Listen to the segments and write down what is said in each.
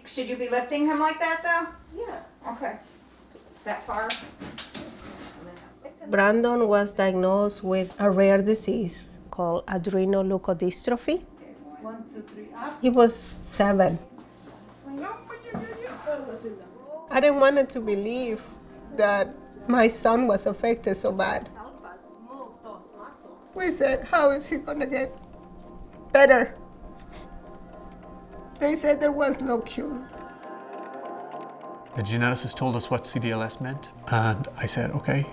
Should you be lifting him like that though? Yeah. Okay. That far? Brandon was diagnosed with a rare disease called adrenoleukodystrophy. 1, 2, 3, up. He was 7. I didn't want to believe that my son was affected so bad. We said, how is he gonna get better? They said there was no cure. The geneticist told us what CDLS meant, and I said, okay,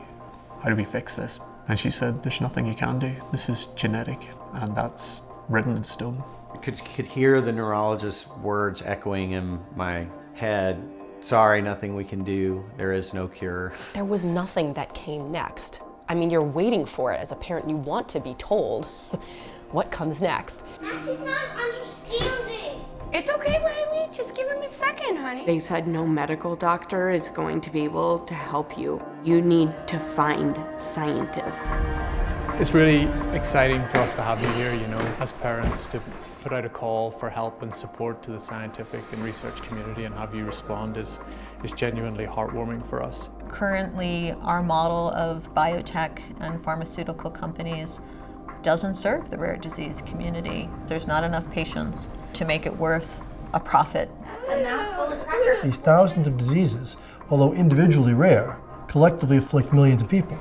how do we fix this? And she said, there's nothing you can do. This is genetic, and that's written in stone. I could hear the neurologist's words echoing in my head. Sorry, nothing we can do. There is no cure. There was nothing that came next. I mean, you're waiting for it as a parent. You want to be told what comes next. Maxie's not understanding. It's okay, Riley. Just give him a second, honey. They said no medical doctor is going to be able to help you. You need to find scientists. It's really exciting for us to have you here, as parents, to put out a call for help and support to the scientific and research community, and have you respond is genuinely heartwarming for us. Currently, our model of biotech and pharmaceutical companies doesn't serve the rare disease community. There's not enough patients to make it worth a profit. That's a mouthful of crackers. These thousands of diseases, although individually rare, collectively afflict millions of people.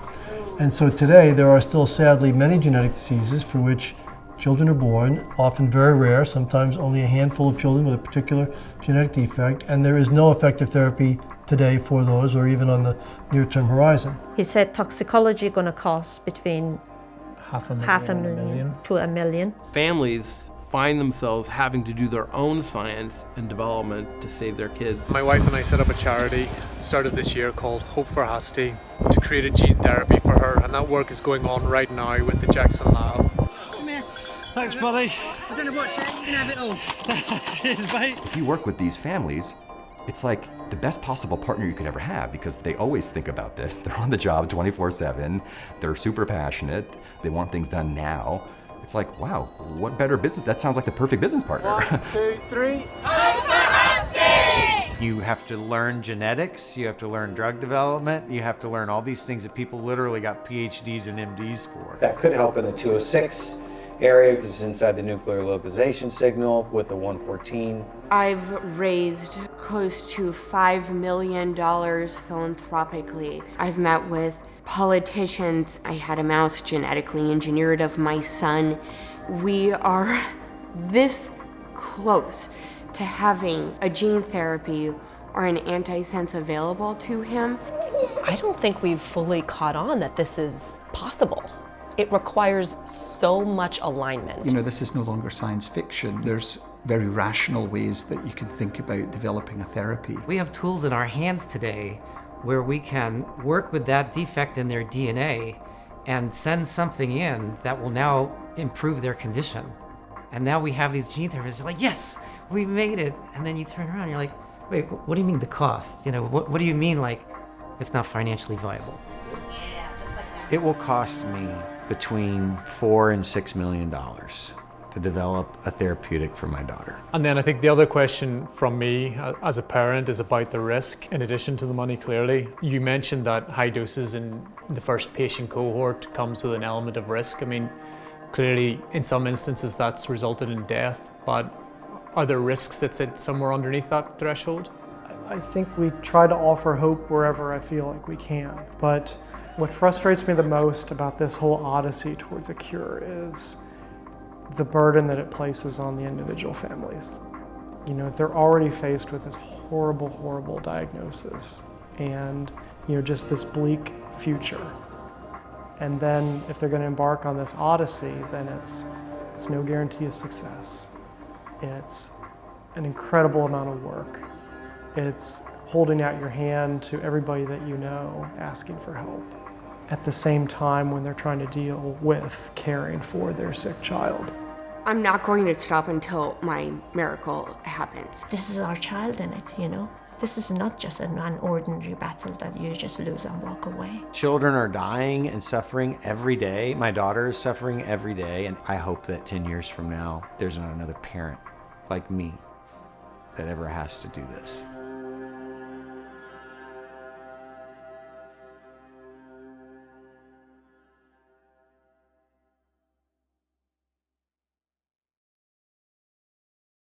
And so today there are still sadly many genetic diseases for which children are born, often very rare, sometimes only a handful of children with a particular genetic defect, and there is no effective therapy today for those or even on the near-term horizon. He said toxicology going to cost between Half a $500,000 to $1 million. Families find themselves having to do their own science and development to save their kids. My wife and I set up a charity started this year called Hope for Hasty to create a gene therapy for her, and that work is going on right now with the Jackson Lab. Come here. Thanks, buddy. I don't know what to say. You can have it all. Cheers, mate. If you work with these families, it's like the best possible partner you could ever have, because they always think about this. They're on the job 24/7. They're super passionate. They want things done now. It's like, wow, what better business? That sounds like the perfect business partner. 1, 2, 3. You have to learn genetics, you have to learn drug development, you have to learn all these things that people literally got PhDs and MDs for. That could help in the 206 area because it's inside the nuclear localization signal with the 114. I've raised close to $5 million philanthropically. I've met with politicians. I had a mouse genetically engineered of my son. We are this close to having a gene therapy or an antisense available to him. I don't think we've fully caught on that this is possible. It requires so much alignment. This is no longer science fiction. There's very rational ways that you can think about developing a therapy. We have tools in our hands today where we can work with that defect in their DNA and send something in that will now improve their condition. And now we have these gene therapies. You're like, yes, we made it. And then you turn around and you're like, wait, what do you mean the cost? What do you mean it's not financially viable? Yeah, just like that. It will cost me between $4 and $6 million to develop a therapeutic for my daughter. And then I think the other question from me as a parent is about the risk, in addition to the money, clearly. You mentioned that high doses in the first patient cohort comes with an element of risk. I mean, clearly, in some instances, that's resulted in death, but are there risks that sit somewhere underneath that threshold? I think we try to offer hope wherever I feel like we can, but what frustrates me the most about this whole odyssey towards a cure is the burden that it places on the individual families. They're already faced with this horrible, horrible diagnosis and, just this bleak future. And then if they're going to embark on this odyssey, then it's no guarantee of success. It's an incredible amount of work. It's holding out your hand to everybody that you know, asking for help. At the same time when they're trying to deal with caring for their sick child. I'm not going to stop until my miracle happens. This is our child in it, This is not just an ordinary battle that you just lose and walk away. Children are dying and suffering every day. My daughter is suffering every day, and I hope that 10 years from now, there's not another parent like me that ever has to do this.